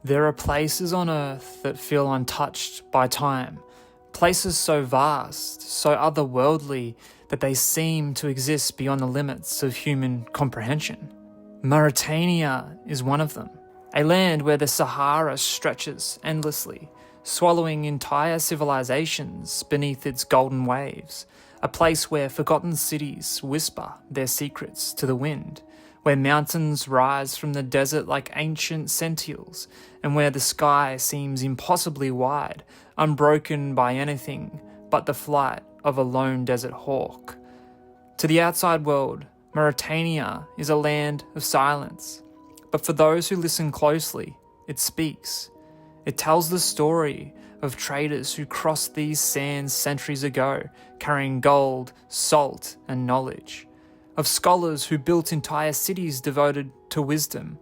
There are places on Earth that feel untouched by time, places so vast, so otherworldly that they seem to exist beyond the limits of human comprehension. Mauritania is one of them, a land where the Sahara stretches endlessly, swallowing entire civilizations beneath its golden waves, a place where forgotten cities whisper their secrets to the wind, where mountains rise from the desert like ancient sentinels, and where the sky seems impossibly wide, unbroken by anything but the flight of a lone desert hawk. To the outside world, Mauritania is a land of silence, but for those who listen closely, it speaks. It tells the story of traders who crossed these sands centuries ago, carrying gold, salt, and knowledge. Of scholars who built entire cities devoted to wisdom,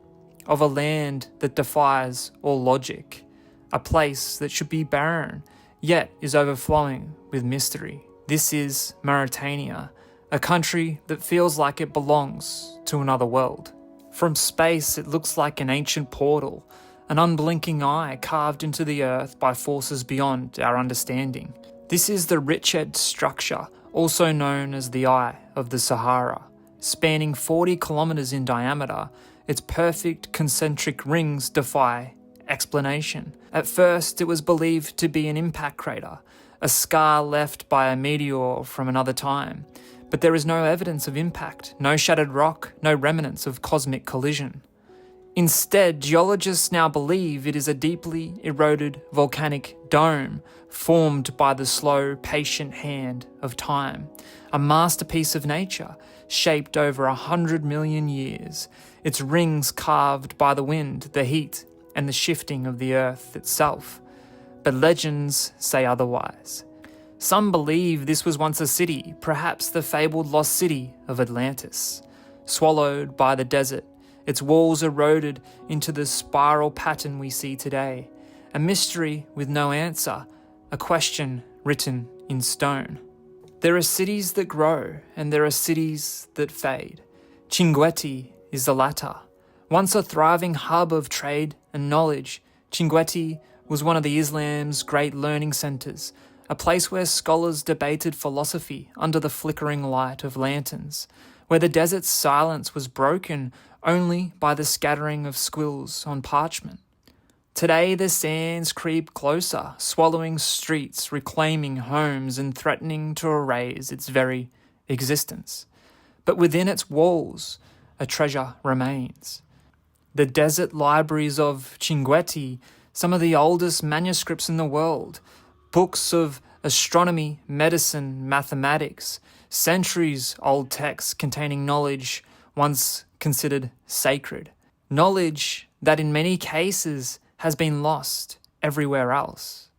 of a land that defies all logic, a place that should be barren, yet is overflowing with mystery. This is Mauritania, a country that feels like it belongs to another world. From space, it looks like an ancient portal, an unblinking eye carved into the earth by forces beyond our understanding. This is the Richet structure, also known as the Eye of the Sahara. Spanning 40 kilometers in diameter, its perfect concentric rings defy explanation. At first, it was believed to be an impact crater, a scar left by a meteor from another time. But there is no evidence of impact, no shattered rock, no remnants of cosmic collision. Instead, geologists now believe it is a deeply eroded volcanic dome formed by the slow, patient hand of time, a masterpiece of nature shaped over 100 million years, its rings carved by the wind, the heat, and the shifting of the earth itself. But legends say otherwise. Some believe this was once a city, perhaps the fabled lost city of Atlantis, swallowed by the desert, its walls eroded into the spiral pattern we see today, a mystery with no answer, a question written in stone. There are cities that grow, and there are cities that fade. Chinguetti is the latter. Once a thriving hub of trade and knowledge, Chinguetti was one of the Islam's great learning centres, a place where scholars debated philosophy under the flickering light of lanterns, where the desert's silence was broken only by the scattering of squills on parchment. Today the sands creep closer, swallowing streets, reclaiming homes, and threatening to erase its very existence. But within its walls, a treasure remains. The desert libraries of Chinguetti, some of the oldest manuscripts in the world, books of astronomy, medicine, mathematics, centuries-old texts containing knowledge once considered sacred. Knowledge that in many cases has been lost everywhere else.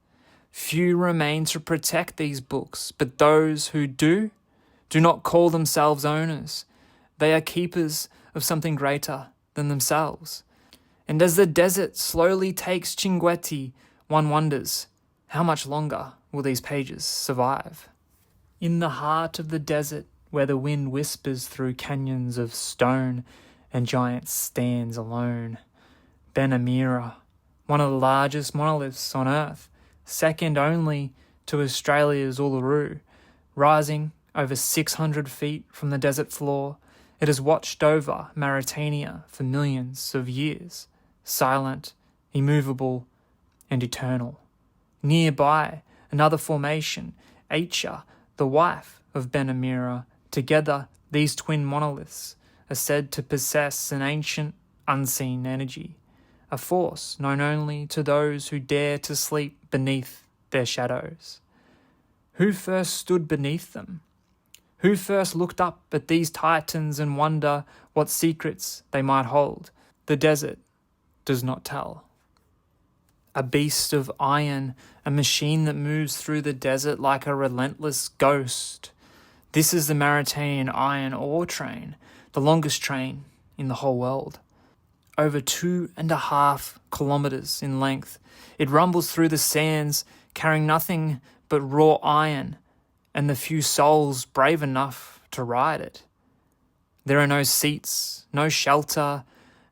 Few remain to protect these books, but those who do not call themselves owners. They are keepers of something greater than themselves. And as the desert slowly takes Chinguetti, one wonders, how much longer will these pages survive? In the heart of the desert, where the wind whispers through canyons of stone and giant stands alone, Ben Amera, one of the largest monoliths on Earth, second only to Australia's Uluru, rising over 600 feet from the desert floor, it has watched over Mauritania for millions of years, silent, immovable, and eternal. Nearby, another formation, Acha, the wife of Ben Amera. Together, these twin monoliths are said to possess an ancient, unseen energy, a force known only to those who dare to sleep beneath their shadows. Who first stood beneath them? Who first looked up at these titans and wonder what secrets they might hold? The desert does not tell. A beast of iron, a machine that moves through the desert like a relentless ghost. This is the Mauritanian iron ore train, the longest train in the whole world. Over 2.5 kilometers in length, it rumbles through the sands, carrying nothing but raw iron and the few souls brave enough to ride it. There are no seats, no shelter,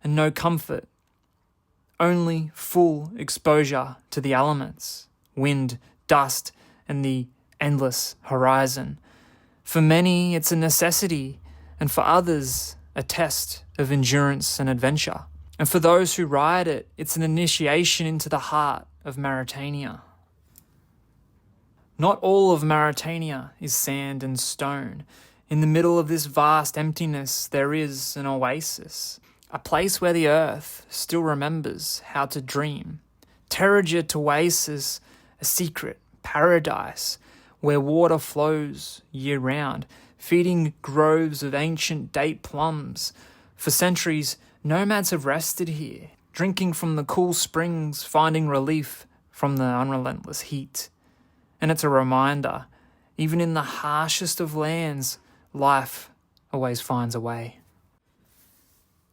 and no comfort. only full exposure to the elements, wind, dust, and the endless horizon. For many, it's a necessity, and for others, a test of endurance and adventure. And for those who ride it, it's an initiation into the heart of Mauritania. Not all of Mauritania is sand and stone. In the middle of this vast emptiness, there is an oasis, a place where the earth still remembers how to dream. Terragit oasis, a secret paradise where water flows year-round, feeding groves of ancient date plums. For centuries, nomads have rested here, drinking from the cool springs, finding relief from the unrelentless heat. And it's a reminder, even in the harshest of lands, life always finds a way.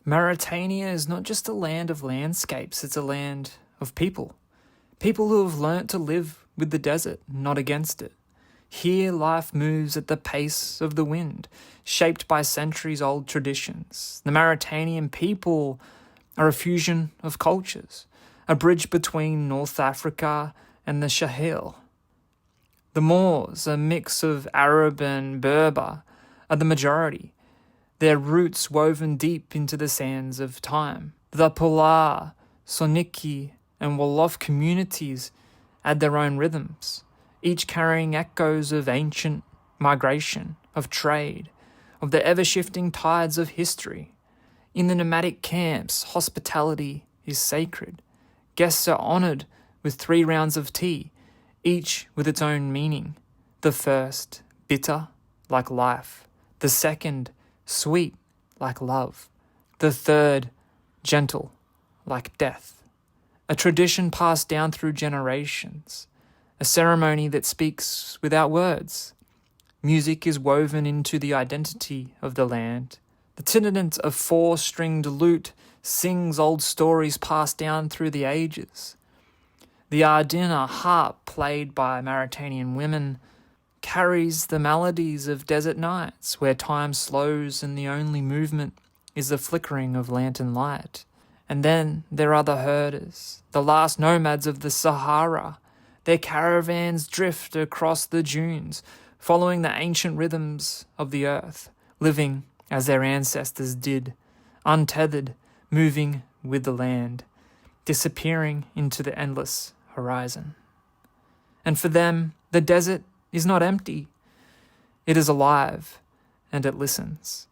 Mauritania is not just a land of landscapes, it's a land of people. People who have learnt to live with the desert, not against it. Here life moves at the pace of the wind, shaped by centuries-old traditions. The Mauritanian people are a fusion of cultures, a bridge between North Africa and the Sahel. The Moors, a mix of Arab and Berber, are the majority, their roots woven deep into the sands of time. The Polar, Soniki, and Wolof communities add their own rhythms, each carrying echoes of ancient migration, of trade, of the ever-shifting tides of history. In the nomadic camps, hospitality is sacred. Guests are honoured with 3 rounds of tea, each with its own meaning. The first, bitter, like life. The second, sweet, like love. The third, gentle, like death. A tradition passed down through generations. A ceremony that speaks without words. Music is woven into the identity of the land. The tinnitus of 4-stringed lute sings old stories passed down through the ages. The Ardin, a harp played by Mauritanian women, carries the melodies of desert nights where time slows and the only movement is the flickering of lantern light. And then there are the herders, the last nomads of the Sahara. Their caravans drift across the dunes, following the ancient rhythms of the earth, living as their ancestors did, untethered, moving with the land, disappearing into the endless horizon. And for them, the desert is not empty. It is alive, and it listens.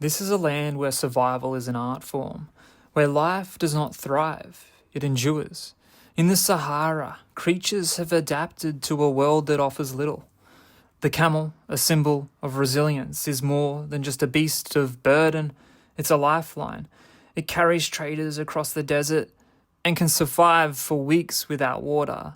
This is a land where survival is an art form, where life does not thrive, it endures. In the Sahara, creatures have adapted to a world that offers little. The camel, a symbol of resilience, is more than just a beast of burden. It's a lifeline. It carries traders across the desert and can survive for weeks without water.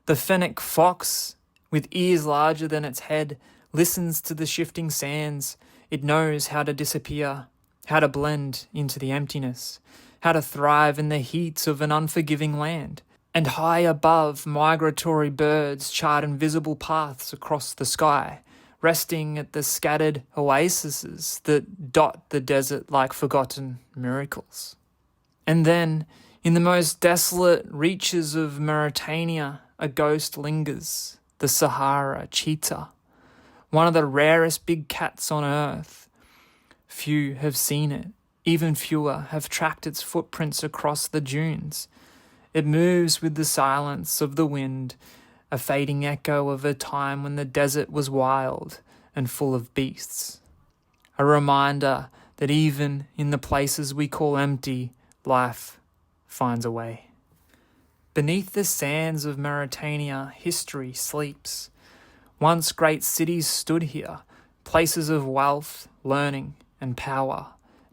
The fennec fox, with ears larger than its head, listens to the shifting sands. It knows how to disappear, how to blend into the emptiness, how to thrive in the heat of an unforgiving land. And high above, migratory birds chart invisible paths across the sky, resting at the scattered oases that dot the desert like forgotten miracles. And then, in the most desolate reaches of Mauritania, a ghost lingers, the Sahara cheetah, one of the rarest big cats on earth. Few have seen it, even fewer have tracked its footprints across the dunes. It moves with the silence of the wind, a fading echo of a time when the desert was wild and full of beasts. A reminder that even in the places we call empty, life finds a way. Beneath the sands of Mauritania, history sleeps. Once great cities stood here, places of wealth, learning, and power.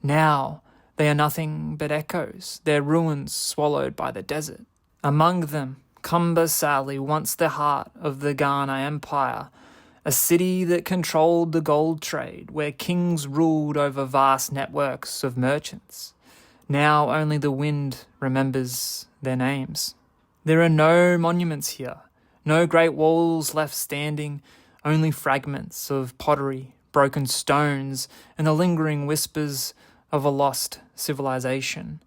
Now, they are nothing but echoes, their ruins swallowed by the desert. Among them, Kumbasali, once the heart of the Ghana Empire, a city that controlled the gold trade, where kings ruled over vast networks of merchants. Now only the wind remembers their names. There are no monuments here, no great walls left standing, only fragments of pottery, broken stones, and the lingering whispers of a lost civilization.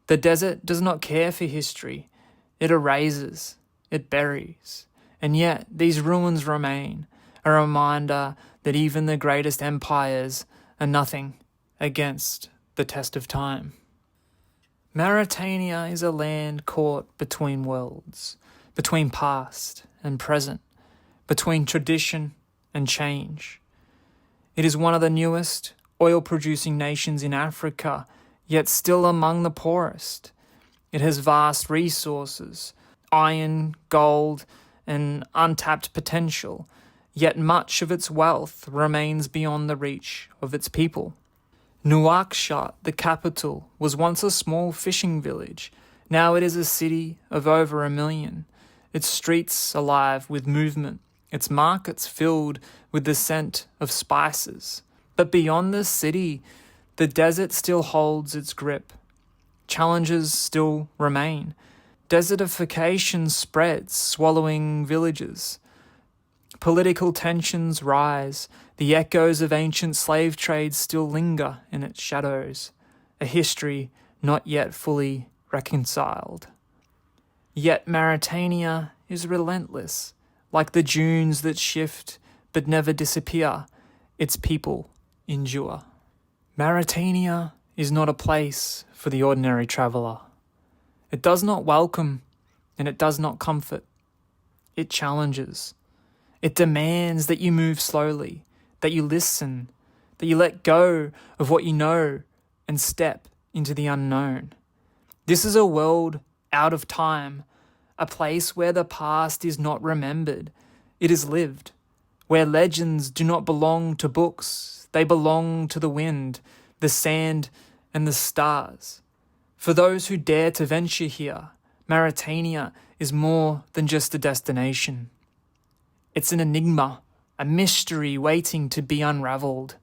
The desert does not care for history. It erases, it buries. And yet these ruins remain, a reminder that even the greatest empires are nothing against the test of time. Mauritania is a land caught between worlds, between past and present, between tradition and change. It is one of the newest oil-producing nations in Africa, yet still among the poorest. It has vast resources, iron, gold, and untapped potential, yet much of its wealth remains beyond the reach of its people. Nouakchott, the capital, was once a small fishing village. Now it is a city of over 1 million. Its streets alive with movement, its markets filled with the scent of spices. But beyond the city, the desert still holds its grip. Challenges still remain. Desertification spreads, swallowing villages. Political tensions rise. The echoes of ancient slave trades still linger in its shadows, a history not yet fully reconciled. Yet Mauritania is relentless, like the dunes that shift but never disappear. Its people endure. Mauritania is not a place for the ordinary traveller. It does not welcome and it does not comfort. It challenges. It demands that you move slowly, that you listen, that you let go of what you know and step into the unknown. This is a world out of time, a place where the past is not remembered, it is lived, where legends do not belong to books, they belong to the wind, the sand, and the stars. For those who dare to venture here, Mauritania is more than just a destination. It's an enigma, a mystery waiting to be unraveled.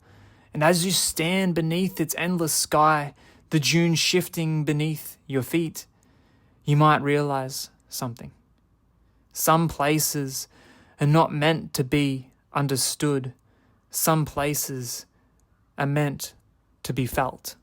And as you stand beneath its endless sky, the dunes shifting beneath your feet, you might realize something. Some places are not meant to be understood. Some places are meant to be felt.